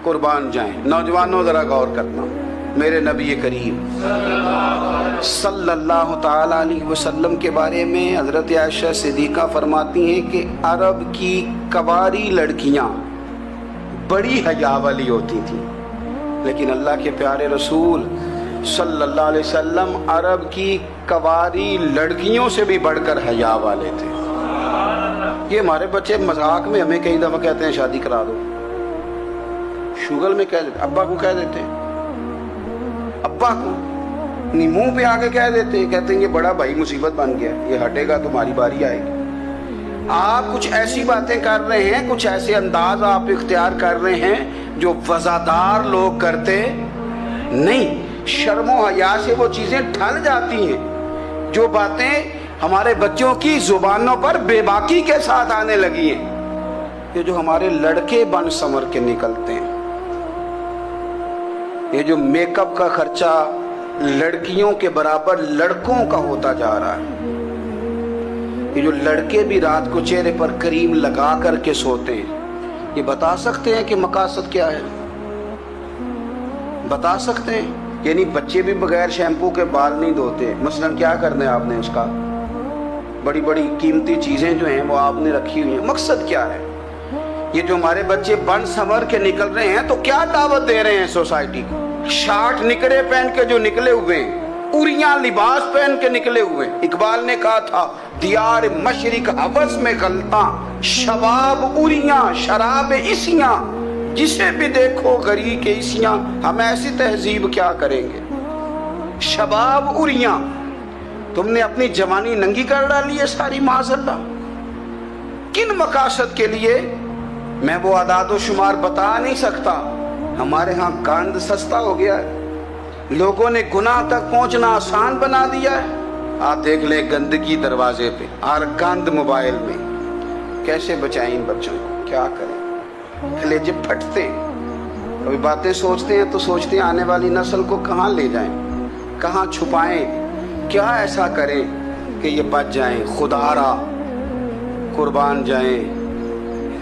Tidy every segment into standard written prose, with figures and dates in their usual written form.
قربان جائیں۔ نوجوانوں ذرا غور کرنا، میرے نبی کریم صلی اللہ تعالی علیہ وسلم کے بارے میں حضرت عائشہ صدیقہ فرماتی ہیں کہ عرب کی کواری لڑکیاں بڑی حیا والی ہوتی تھیں، لیکن اللہ کے پیارے رسول صلی اللہ علیہ وسلم عرب کی کواری لڑکیوں سے بھی بڑھ کر حیا والے تھے۔ یہ ہمارے بچے مذاق میں ہمیں کئی دفعہ کہتے ہیں شادی کرا دو، شوگل میں کہہ دیتے، ابا کو کہہ دیتے ہیں، ابا کو منہ پہ آگے کہہ دیتے ہیں، کہتے ہیں یہ بڑا بھائی مصیبت بن گیا، یہ ہٹے گا تمہاری باری آئے گی۔ آپ کچھ ایسی باتیں کر رہے ہیں، کچھ ایسے انداز آپ اختیار کر رہے ہیں جو وزادار لوگ کرتے نہیں۔ شرم و حیا سے وہ چیزیں ٹھل جاتی ہیں، جو باتیں ہمارے بچوں کی زبانوں پر بے باکی کے ساتھ آنے لگی ہیں۔ یہ جو ہمارے لڑکے بن سنور کے نکلتے ہیں، یہ جو میک اپ کا خرچہ لڑکیوں کے برابر لڑکوں کا ہوتا جا رہا ہے، یہ جو لڑکے بھی رات کو چہرے پر کریم لگا کر کے سوتے ہیں، یہ بتا سکتے ہیں کہ مقاصد کیا ہے؟ بتا سکتے ہیں؟ یعنی بچے بھی بغیر شیمپو کے بال نہیں دھوتے، مثلاً کیا کرنا ہے آپ نے اس کا؟ بڑی بڑی قیمتی چیزیں جو ہیں وہ آپ نے رکھی ہوئی ہیں، مقصد کیا ہے؟ یہ جو ہمارے بچے بن سنور کے نکل رہے ہیں تو کیا دعوت دے رہے ہیں سوسائٹی کو؟ شارٹ نکرے پہن کے جو نکلے ہوئے ہیں، اوریاں لباس پہن کے نکلے ہوئے ہیں۔ اقبال نے کہا تھا دیار مشرق حوث میں غلطاں، شباب اوریاں شراب اسیاں، جسے بھی دیکھو غری کے اسیاں، ہم ایسی تہذیب کیا کریں گے؟ شباب اوریاں، تم نے اپنی جوانی ننگی کر ڈالی ہے ساری، معاذ اللہ۔ کن مقاصد کے لیے؟ میں وہ اعداد و شمار بتا نہیں سکتا۔ ہمارے ہاں گند سستا ہو گیا ہے، لوگوں نے گناہ تک پہنچنا آسان بنا دیا ہے۔ آپ دیکھ لیں گندگی دروازے پہ اور گند موبائل میں، کیسے بچائیں ان بچوں کو؟ کیا کریں؟ کلیجے پھٹتے، کبھی باتیں سوچتے ہیں تو سوچتے ہیں آنے والی نسل کو کہاں لے جائیں، کہاں چھپائیں، کیا ایسا کریں کہ یہ بچ جائیں۔ خدا را قربان جائیں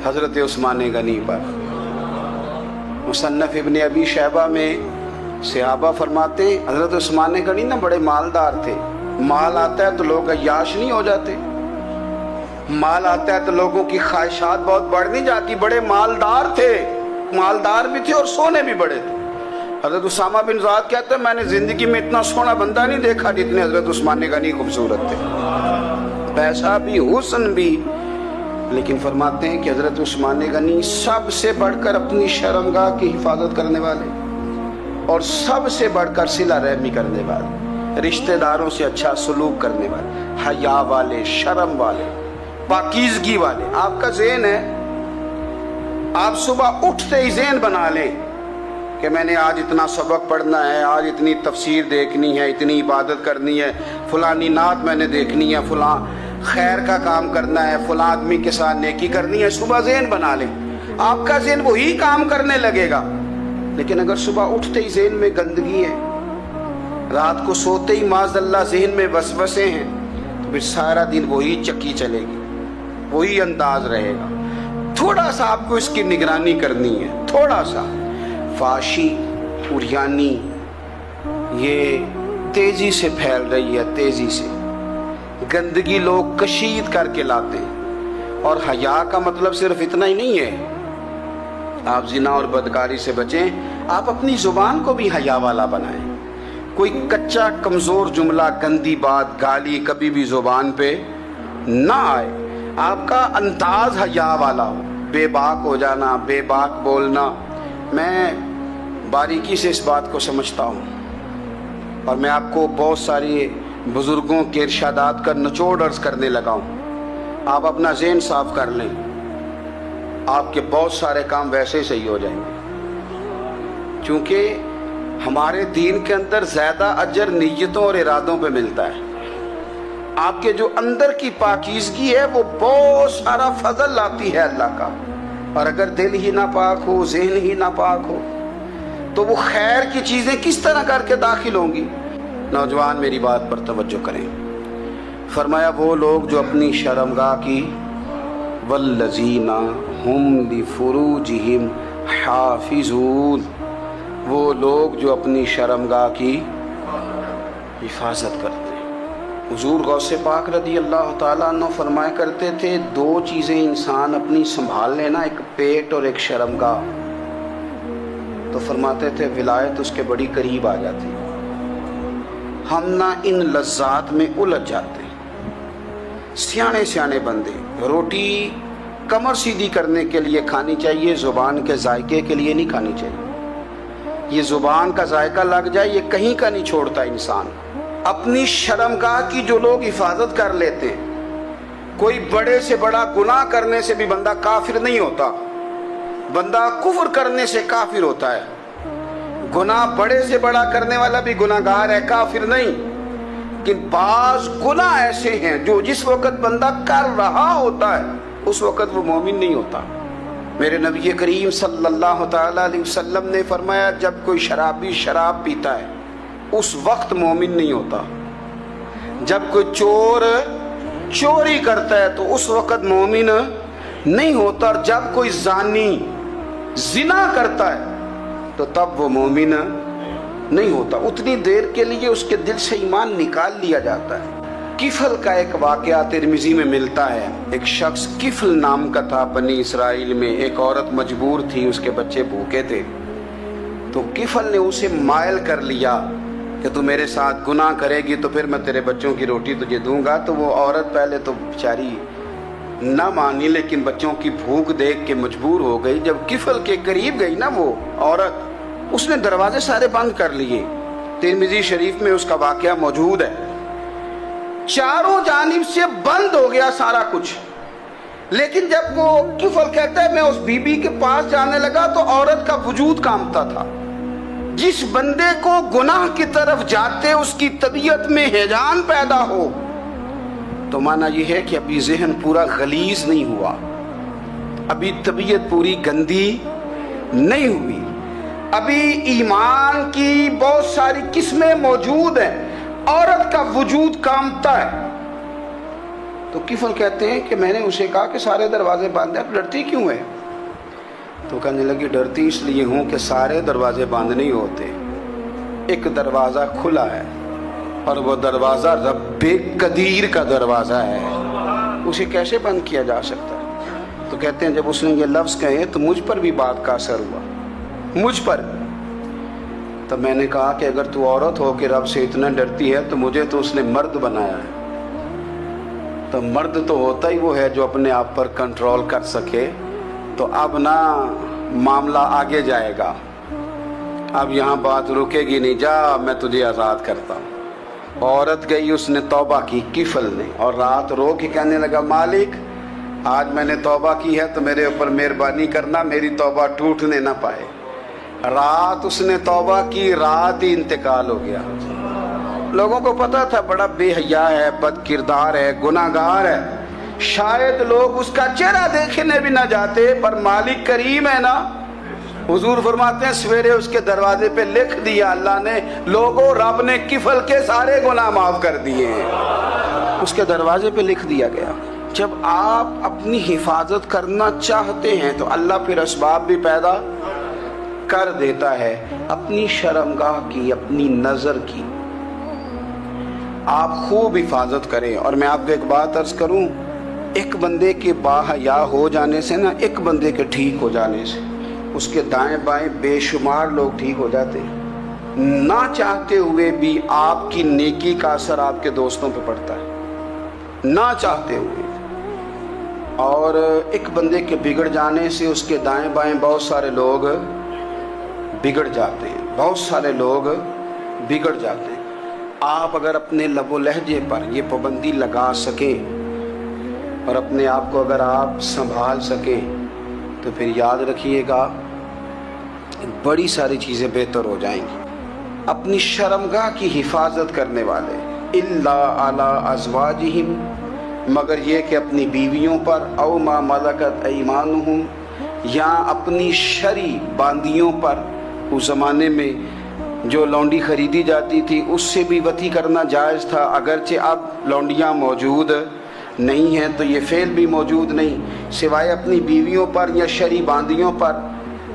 حضرت عثمان غنی پر۔ مصنف ابن ابی شیبہ میں صحابہ فرماتے ہیں حضرت عثمان غنی نا بڑے مالدار تھے۔ مال آتا ہے تو لوگ عیاش نہیں ہو جاتے، مال آتا ہے تو لوگوں کی خواہشات بہت بڑھ نہیں جاتی۔ بڑے مالدار تھے، مالدار بھی تھے اور سونے بھی بڑے تھے۔ حضرت اسامہ بن زید کہتے ہیں میں نے زندگی میں اتنا سونا بندہ نہیں دیکھا جتنے حضرت عثمان غنی خوبصورت تھے، پیسہ بھی حسن بھی۔ لیکن فرماتے ہیں کہ حضرت عثمان غنی سب سے بڑھ کر اپنی شرمگاہ کی حفاظت کرنے والے، اور سب سے بڑھ کر صلہ رحمی کرنے والے، رشتہ داروں سے اچھا سلوک کرنے والے، حیا والے، شرم والے، پاکیزگی والے۔ آپ کا ذہن ہے، آپ صبح اٹھتے ہی ذہن بنا لیں کہ میں نے آج اتنا سبق پڑھنا ہے، آج اتنی تفسیر دیکھنی ہے، اتنی عبادت کرنی ہے، فلانی نعت میں نے دیکھنی ہے، فلاں خیر کا کام کرنا ہے، فلاں آدمی کے ساتھ نیکی کرنی ہے۔ صبح ذہن بنا لیں، آپ کا ذہن وہی کام کرنے لگے گا۔ لیکن اگر صبح اٹھتے ہی ذہن میں گندگی ہے، رات کو سوتے ہی معاذ اللہ ذہن میں وسوسے ہیں، تو پھر سارا دن وہی چکی چلے گی، وہی انداز رہے گا۔ تھوڑا سا آپ کو اس کی نگرانی کرنی ہے، تھوڑا سا۔ فحاشی، عریانی یہ تیزی سے پھیل رہی ہے، تیزی سے گندگی لوگ کشید کر کے لاتے ہیں۔ اور حیا کا مطلب صرف اتنا ہی نہیں ہے آپ زنا اور بدکاری سے بچیں، آپ اپنی زبان کو بھی حیا والا بنائیں۔ کوئی کچا کمزور جملہ، گندی بات، گالی کبھی بھی زبان پہ نہ آئے، آپ کا انداز حیا والا ہو، بے باک ہو جانا، بے باک بولنا۔ میں باریکی سے اس بات کو سمجھتا ہوں، اور میں آپ کو بہت ساری بزرگوں کے ارشادات کا نچوڑ عرض کرنے لگا ہوں۔ آپ اپنا ذہن صاف کر لیں، آپ کے بہت سارے کام ویسے صحیح ہو جائیں گے، کیونکہ ہمارے دین کے اندر زیادہ اجر نیتوں اور ارادوں پہ ملتا ہے۔ آپ کے جو اندر کی پاکیزگی ہے وہ بہت سارا فضل لاتی ہے اللہ کا، اور اگر دل ہی نہ پاک ہو، ذہن ہی نہ پاک ہو، تو وہ خیر کی چیزیں کس طرح کر کے داخل ہوں گی؟ نوجوان میری بات پر توجہ کریں۔ فرمایا وہ لوگ جو اپنی شرمگاہ کی والذین ہم لفروجہم حافظون، وہ لوگ جو اپنی شرمگاہ کی حفاظت کرتے ہیں۔ حضور غوث پاک رضی اللہ تعالیٰ عنہ فرمایا کرتے تھے، دو چیزیں انسان اپنی سنبھال لینا، ایک پیٹ اور ایک شرمگاہ، تو فرماتے تھے ولایت اس کے بڑی قریب آ جاتی۔ ہم نہ ان لذات میں الجھ جاتے ہیں۔ سیانے سیانے بندے، روٹی کمر سیدھی کرنے کے لیے کھانی چاہیے، زبان کے ذائقے کے لیے نہیں کھانی چاہیے۔ یہ زبان کا ذائقہ لگ جائے یہ کہیں کا نہیں چھوڑتا انسان۔ اپنی شرمگاہ کی جو لوگ حفاظت کر لیتے ہیں، کوئی بڑے سے بڑا گناہ کرنے سے بھی بندہ کافر نہیں ہوتا، بندہ کفر کرنے سے کافر ہوتا ہے۔ گناہ بڑے سے بڑا کرنے والا بھی گناہ گار ہے، کافر نہیں۔ لیکن بعض گناہ ایسے ہیں جو جس وقت بندہ کر رہا ہوتا ہے اس وقت وہ مومن نہیں ہوتا۔ میرے نبی کریم صلی اللہ تعالیٰ علیہ وسلم نے فرمایا، جب کوئی شرابی شراب پیتا ہے اس وقت مومن نہیں ہوتا۔ جب کوئی چور چوری کرتا ہے تو اس وقت مومن نہیں ہوتا، اور جب کوئی زانی زنا کرتا ہے تو تب وہ مومن نہیں ہوتا۔ اتنی دیر کے لیے اس کے دل سے ایمان نکال لیا جاتا ہے۔ کفل کا ایک واقعہ ترمذی میں ملتا ہے۔ ایک شخص کفل نام کا تھا بنی اسرائیل میں، ایک عورت مجبور تھی، اس کے بچے بھوکے تھے، تو کفل نے اسے مائل کر لیا کہ تو میرے ساتھ گناہ کرے گی تو پھر میں تیرے بچوں کی روٹی تجھے دوں گا۔ تو وہ عورت پہلے تو بیچاری نہ مانی، لیکن بچوں کی بھوک دیکھ کے مجبور ہو گئی۔ جب کفل کے قریب گئی نا وہ عورت، اس نے دروازے سارے بند کر لیے۔ ترمذی شریف میں اس کا واقعہ موجود ہے۔ چاروں جانب سے بند ہو گیا سارا کچھ، لیکن جب وہ کفل کہتا ہے میں اس بی بی کے پاس جانے لگا تو عورت کا وجود کانپتا تھا۔ جس بندے کو گناہ کی طرف جاتے اس کی طبیعت میں ہیجان پیدا ہو تو معنی یہ ہے کہ ابھی ذہن پورا غلیظ نہیں ہوا، ابھی طبیعت پوری گندی نہیں ہوئی، ابھی ایمان کی بہت ساری قسمیں موجود ہیں، عورت کا وجود کامتا ہے۔ تو کفل کہتے ہیں کہ میں نے اسے کہا کہ سارے دروازے بند ہیں، ڈرتی کیوں ہے؟ تو کہنے لگی ڈرتی اس لیے ہوں کہ سارے دروازے بند نہیں ہوتے، ایک دروازہ کھلا ہے اور وہ دروازہ رب قدیر کا دروازہ ہے، اسے کیسے بند کیا جا سکتا ہے؟ تو کہتے ہیں جب اس نے یہ لفظ کہے تو مجھ پر بھی بات کا اثر ہوا، مجھ پر۔ تو میں نے کہا کہ اگر تو عورت ہو کے رب سے اتنا ڈرتی ہے تو مجھے تو اس نے مرد بنایا ہے، تو مرد تو ہوتا ہی وہ ہے جو اپنے آپ پر کنٹرول کر سکے۔ تو اب نہ معاملہ آگے جائے گا، اب یہاں بات رکے گی نہیں، جا میں تجھے آزاد کرتا ہوں۔ عورت گئی، اس نے توبہ کی کفل نے، اور رات رو کے کہنے لگا مالک آج میں نے توبہ کی ہے تو میرے اوپر مہربانی کرنا، میری توبہ ٹوٹنے نہ پائے۔ رات اس نے توبہ کی، رات ہی انتقال ہو گیا۔ لوگوں کو پتا تھا بڑا بے حیا ہے، بد کردار ہے، گناہ گار ہے، شاید لوگ اس کا چہرہ دیکھنے بھی نہ جاتے، پر مالک کریم ہے نا۔ حضور فرماتے ہیں سویرے اس کے دروازے پہ لکھ دیا اللہ نے، لوگوں رب نے کفل کے سارے گناہ معاف کر دیے ہیں، اس کے دروازے پہ لکھ دیا گیا۔ جب آپ اپنی حفاظت کرنا چاہتے ہیں تو اللہ پھر اسباب بھی پیدا کر دیتا ہے۔ اپنی شرمگاہ کی، اپنی نظر کی آپ خوب حفاظت کریں۔ اور میں آپ کو ایک بات عرض کروں، ایک بندے کے باحیا ہو جانے سے نا، ایک بندے کے ٹھیک ہو جانے سے اس کے دائیں بائیں بے شمار لوگ ٹھیک ہو جاتے ہیں۔ نہ چاہتے ہوئے بھی آپ کی نیکی کا اثر آپ کے دوستوں پہ پڑتا ہے، نہ چاہتے ہوئے۔ اور ایک بندے کے بگڑ جانے سے اس کے دائیں بائیں بہت سارے لوگ بگڑ جاتے ہیں، بہت سارے لوگ بگڑ جاتے ہیں۔ آپ اگر اپنے لب و لہجے پر یہ پابندی لگا سکیں اور اپنے آپ کو اگر آپ سنبھال سکیں تو پھر یاد رکھیے گا بڑی ساری چیزیں بہتر ہو جائیں گی۔ اپنی شرمگاہ کی حفاظت کرنے والے الا علی ازواجہم، مگر یہ کہ اپنی بیویوں پر، او ما ملکت ایمانہم، یا اپنی شرعی باندیوں پر۔ اس زمانے میں جو لونڈی خریدی جاتی تھی اس سے بھی وطی کرنا جائز تھا، اگرچہ اب لونڈیاں موجود نہیں ہیں تو یہ فعل بھی موجود نہیں، سوائے اپنی بیویوں پر یا شرعی باندیوں پر۔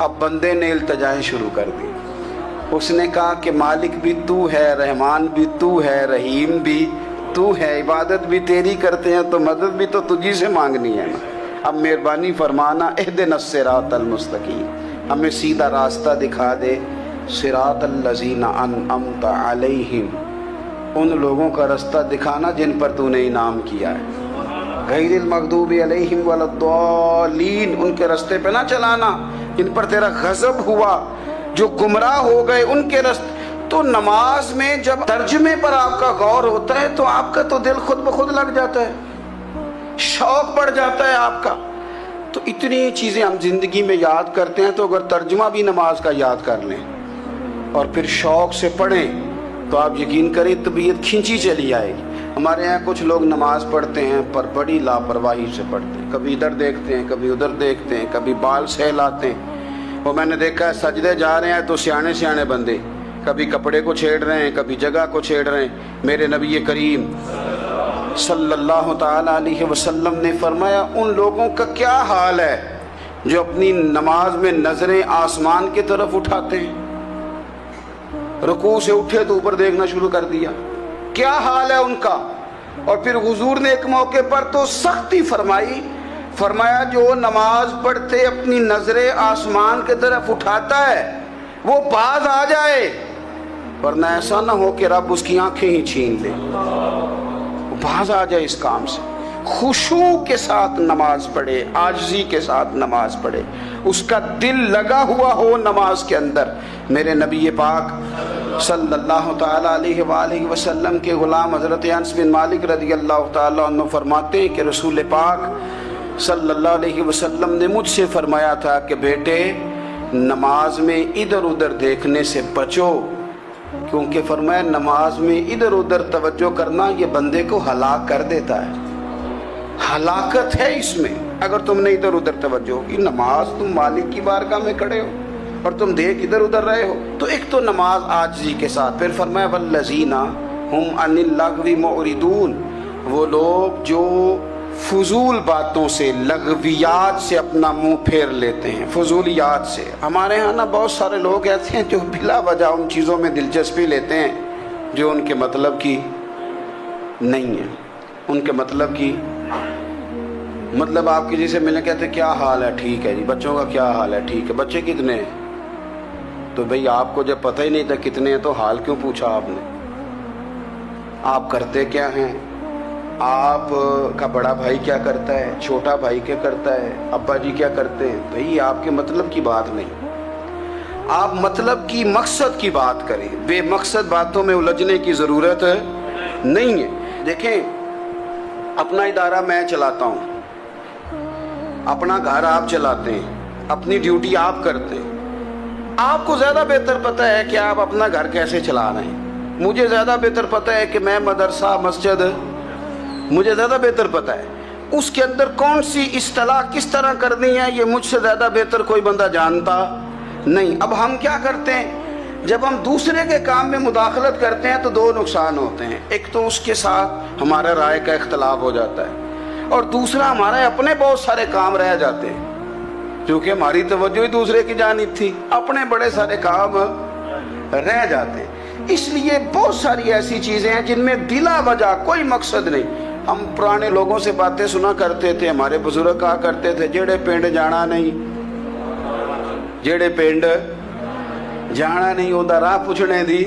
اب بندے نے التجائیں شروع کر دی. اس نے کہا کہ مالک بھی تو ہے, رحمان بھی تو ہے, رحیم بھی تو ہے, عبادت بھی تیری کرتے ہیں تو مدد بھی تو تجھی سے مانگنی ہے نا. اب مہربانی فرمانا اہدنا الصراط المستقیم, ہمیں سیدھا راستہ دکھا دے. صراط الذین انعمت علیہم, ان لوگوں کا راستہ دکھانا جن پر تو نے انعام کیا ہے. غیر المغضوب علیہم ولا الضالین, ان کے راستے پہ نہ چلانا جن پر تیرا غضب ہوا, جو گمراہ ہو گئے ان کے راستے. تو نماز میں جب ترجمے پر آپ کا غور ہوتا ہے تو آپ کا تو دل خود بخود لگ جاتا ہے, شوق بڑھ جاتا ہے آپ کا. تو اتنی چیزیں ہم زندگی میں یاد کرتے ہیں, تو اگر ترجمہ بھی نماز کا یاد کر لیں اور پھر شوق سے پڑھیں تو آپ یقین کریں طبیعت کھینچی چلی آئے گی. ہمارے یہاں کچھ لوگ نماز پڑھتے ہیں پر بڑی لاپرواہی سے پڑھتے ہیں, کبھی ادھر دیکھتے ہیں کبھی ادھر دیکھتے ہیں, کبھی بال سہلاتے ہیں. وہ میں نے دیکھا ہے سجدے جا رہے ہیں تو سیانے سیانے بندے کبھی کپڑے کو چھیڑ رہے ہیں, کبھی جگہ کو چھیڑ رہے ہیں. میرے نبی کریم صلی اللہ تعالی علیہ وسلم نے فرمایا ان لوگوں کا کیا حال ہے جو اپنی نماز میں نظریں آسمان کی طرف اٹھاتے ہیں, رکوع سے اٹھے تو اوپر دیکھنا شروع کر دیا, کیا حال ہے ان کا. اور پھر حضور نے ایک موقع پر تو سختی فرمائی, فرمایا جو نماز پڑھتے اپنی نظریں آسمان کی طرف اٹھاتا ہے وہ باز آ جائے, ورنہ ایسا نہ ہو کہ رب اس کی آنکھیں ہی چھین لے. باز آ جائے اس کام سے. خشوع کے ساتھ نماز پڑھے, عاجزی کے ساتھ نماز پڑھے, اس کا دل لگا ہوا ہو نماز کے اندر. میرے نبی پاک صلی اللہ تعالی علیہ وآلہ وسلم کے غلام حضرت انس بن مالک رضی اللہ تعالی عنہ فرماتے ہیں کہ رسول پاک صلی اللہ علیہ وسلم نے مجھ سے فرمایا تھا کہ بیٹے نماز میں ادھر ادھر دیکھنے سے بچو, کیونکہ فرمایا نماز میں ادھر ادھر توجہ کرنا یہ بندے کو ہلاک کر دیتا ہے. ہلاکت ہے اس میں اگر تم نے ادھر ادھر توجہ ہوگی. نماز تم مالک کی بارگاہ میں کھڑے ہو اور تم دیکھ ادھر ادھر رہے ہو. تو ایک تو نماز عاجزی کے ساتھ. پھر فرمایا والذین ہم عن اللغو معرضون, وہ لوگ جو فضول باتوں سے, لغویات سے اپنا منہ پھیر لیتے ہیں, فضولیات سے. ہمارے ہاں نا بہت سارے لوگ ایسے ہیں جو بلا وجہ ان چیزوں میں دلچسپی لیتے ہیں جو ان کے مطلب کی نہیں ہے. ان کے مطلب کی مطلب آپ کسی سے ملنے کہتے ہیں کیا حال ہے, ٹھیک ہے جی. بچوں کا کیا حال ہے, ٹھیک ہے. بچے کتنے ہیں؟ تو بھئی آپ کو جب پتہ ہی نہیں تھا کتنے ہیں تو حال کیوں پوچھا آپ نے؟ آپ کرتے کیا ہیں؟ آپ کا بڑا بھائی کیا کرتا ہے, چھوٹا بھائی کیا کرتا ہے, ابا جی کیا کرتے ہیں؟ بھئی آپ کے مطلب کی بات نہیں. آپ مطلب کی مقصد کی بات کریں, بے مقصد باتوں میں الجھنے کی ضرورت نہیں ہے. دیکھیں اپنا ادارہ میں چلاتا ہوں, اپنا گھر آپ چلاتے ہیں, اپنی ڈیوٹی آپ کرتے ہیں. آپ کو زیادہ بہتر پتہ ہے کہ آپ اپنا گھر کیسے چلا رہے ہیں. مجھے زیادہ بہتر پتہ ہے کہ میں مدرسہ مسجد, مجھے زیادہ بہتر پتہ ہے اس کے اندر کون سی اصطلاح کس طرح کرنی ہے, یہ مجھ سے زیادہ بہتر کوئی بندہ جانتا نہیں. اب ہم کیا کرتے ہیں, جب ہم دوسرے کے کام میں مداخلت کرتے ہیں تو دو نقصان ہوتے ہیں. ایک تو اس کے ساتھ ہمارا رائے کا اختلاف ہو جاتا ہے, اور دوسرا ہمارے اپنے بہت سارے کام رہ جاتے ہیں کیونکہ ہماری توجہ ہی دوسرے کی جانب تھی, اپنے بڑے سارے کام رہ جاتے ہیں. اس لیے بہت ساری ایسی چیزیں ہیں جن میں بلا وجہ کوئی مقصد نہیں. ہم پرانے لوگوں سے باتیں سنا کرتے تھے, ہمارے بزرگ کہا کرتے تھے جیڑے پنڈ جانا نہیں, جیڑے پنڈ جانا نہیں ہوتا راہ پوچھنے دی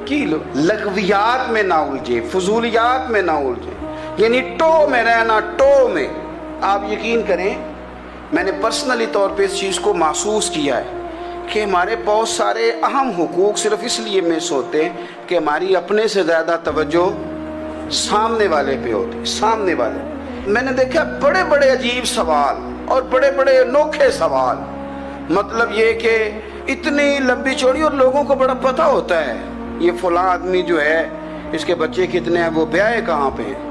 کی. لغویات میں نہ الجھے, فضولیات میں نہ الجھے, یعنی ٹو میں رہنا, ٹو میں. آپ یقین کریں میں نے پرسنلی طور پہ اس چیز کو محسوس کیا ہے کہ ہمارے بہت سارے اہم حقوق صرف اس لیے مس ہوتے ہیں کہ ہماری اپنے سے زیادہ توجہ سامنے والے پہ ہوتی, سامنے والے. میں نے دیکھا بڑے بڑے عجیب سوال اور بڑے بڑے انوکھے سوال, مطلب یہ کہ اتنی لمبی چوڑی, اور لوگوں کو بڑا پتہ ہوتا ہے یہ فلاں آدمی جو ہے اس کے بچے کتنے ہیں, وہ بیاہ کہاں پہ ہیں,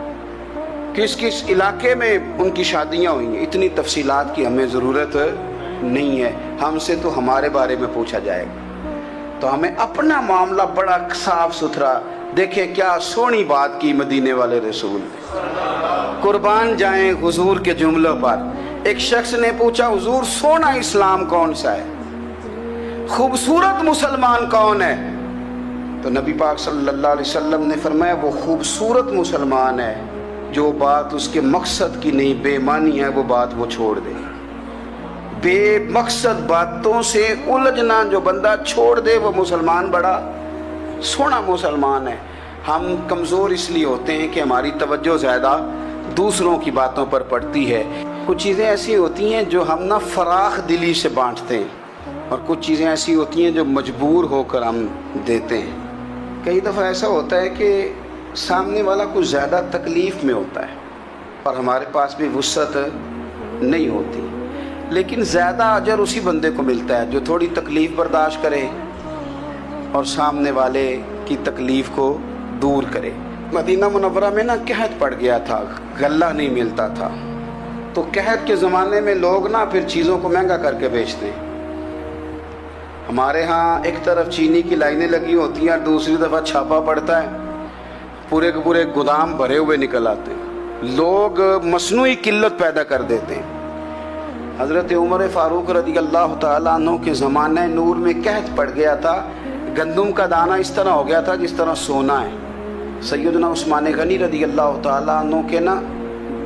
کس کس علاقے میں ان کی شادیاں ہوئی ہیں. اتنی تفصیلات کی ہمیں ضرورت نہیں ہے. ہم سے تو ہمارے بارے میں پوچھا جائے گا, تو ہمیں اپنا معاملہ بڑا صاف ستھرا. دیکھیں کیا سونی بات کی مدینے والے رسول نے, قربان جائیں حضور کے جملوں پر. ایک شخص نے پوچھا حضور سونا اسلام کون سا ہے، خوبصورت مسلمان کون ہے؟ تو نبی پاک صلی اللہ علیہ وسلم نے فرمایا وہ خوبصورت مسلمان ہے جو بات اس کے مقصد کی نہیں، بے معنی ہے وہ بات وہ چھوڑ دے، بے مقصد باتوں سے الجھنا جو بندہ چھوڑ دے وہ مسلمان بڑا سونا مسلمان ہے۔ ہم کمزور اس لیے ہوتے ہیں کہ ہماری توجہ زیادہ دوسروں کی باتوں پر پڑتی ہے۔ کچھ چیزیں ایسی ہوتی ہیں جو ہم نہ فراخ دلی سے بانٹتے ہیں، اور کچھ چیزیں ایسی ہوتی ہیں جو مجبور ہو کر ہم دیتے ہیں۔ کئی دفعہ ایسا ہوتا ہے کہ سامنے والا کچھ زیادہ تکلیف میں ہوتا ہے اور ہمارے پاس بھی وسعت نہیں ہوتی، لیکن زیادہ اجر اسی بندے کو ملتا ہے جو تھوڑی تکلیف برداشت کرے اور سامنے والے کی تکلیف کو دور کرے۔ مدینہ منورہ میں نا قحط پڑ گیا تھا، غلہ نہیں ملتا تھا، تو قحط کے زمانے میں لوگ نا پھر چیزوں کو مہنگا کر کے بیچتے ہیں۔ ہمارے ہاں ایک طرف چینی کی لائنیں لگی ہوتی ہیں، دوسری دفعہ چھاپا پڑتا ہے، پورے کے پورے گودام بھرے ہوئے نکل آتے ہیں، لوگ مصنوعی قلت پیدا کر دیتے ہیں۔ حضرت عمر فاروق رضی اللہ تعالیٰ عنہ کے زمانہ نور میں قحط پڑ گیا تھا، گندم کا دانہ اس طرح ہو گیا تھا جس طرح سونا ہے۔ سیدنا عثمان غنی رضی اللہ تعالیٰ عنہ کے نا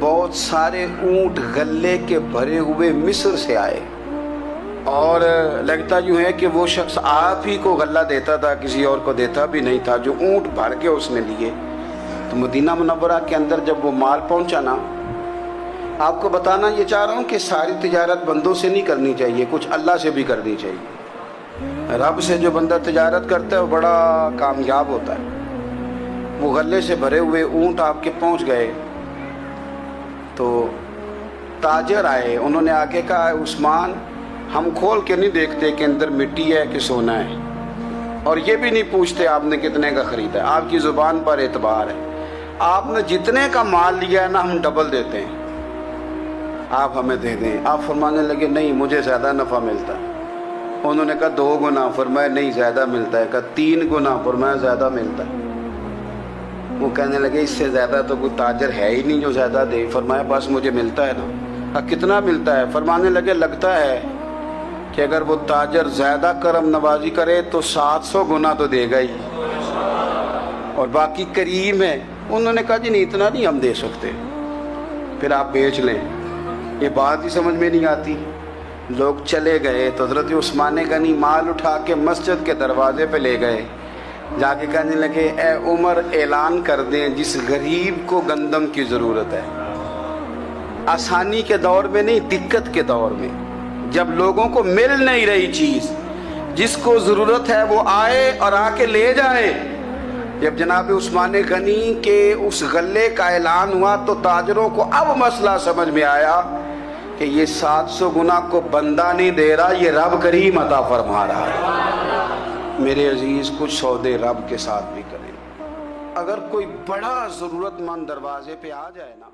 بہت سارے اونٹ غلے کے بھرے ہوئے مصر سے آئے، اور لگتا یوں ہے کہ وہ شخص آپ ہی کو غلہ دیتا تھا، کسی اور کو دیتا بھی نہیں تھا، جو اونٹ بھر کے اس نے لیے۔ تو مدینہ منورہ کے اندر جب وہ مال پہنچا نا، آپ کو بتانا یہ چاہ رہا ہوں کہ ساری تجارت بندوں سے نہیں کرنی چاہیے، کچھ اللہ سے بھی کرنی چاہیے۔ رب سے جو بندہ تجارت کرتا ہے وہ بڑا کامیاب ہوتا ہے۔ وہ غلے سے بھرے ہوئے اونٹ آپ کے پہنچ گئے تو تاجر آئے، انہوں نے آگے کہا عثمان ہم کھول کے نہیں دیکھتے کہ اندر مٹی ہے کہ سونا ہے، اور یہ بھی نہیں پوچھتے آپ نے کتنے کا خریدا ہے، آپ کی زبان پر اعتبار ہے، آپ نے جتنے کا مال لیا ہے نا ہم ڈبل دیتے ہیں، آپ ہمیں دے دیں۔ آپ فرمانے لگے نہیں مجھے زیادہ نفع ملتا ہے۔ انہوں نے کہا 2 گنا، فرمایا نہیں زیادہ ملتا ہے، کہا 3 گنا، فرمایا زیادہ ملتا ہے۔ وہ کہنے لگے اس سے زیادہ تو کوئی تاجر ہے ہی نہیں جو زیادہ دے، فرمایا بس مجھے ملتا ہے نا۔ کتنا ملتا ہے؟ فرمانے لگے لگتا ہے کہ اگر وہ تاجر زیادہ کرم نوازی کرے تو 700 گنا تو دے گا ہی، اور باقی کریم ہے۔ انہوں نے کہا جی نہیں اتنا نہیں ہم دے سکتے، پھر آپ بیچ لیں۔ یہ بات ہی سمجھ میں نہیں آتی۔ لوگ چلے گئے تو حضرت عثمان غنی مال اٹھا کے مسجد کے دروازے پہ لے گئے، جا کے کہنے لگے اے عمر اعلان کر دیں جس غریب کو گندم کی ضرورت ہے، آسانی کے دور میں نہیں دقت کے دور میں، جب لوگوں کو مل نہیں رہی چیز، جس کو ضرورت ہے وہ آئے اور آ کے لے جائے۔ جب جناب عثمان غنی کے اس غلے کا اعلان ہوا تو تاجروں کو اب مسئلہ سمجھ میں آیا کہ یہ 700 گنا کو بندہ نہیں دے رہا، یہ رب کریم عطا فرما رہا ہے۔ میرے عزیز کچھ سودے رب کے ساتھ بھی کریں۔ اگر کوئی بڑا ضرورت مند دروازے پہ آ جائے نا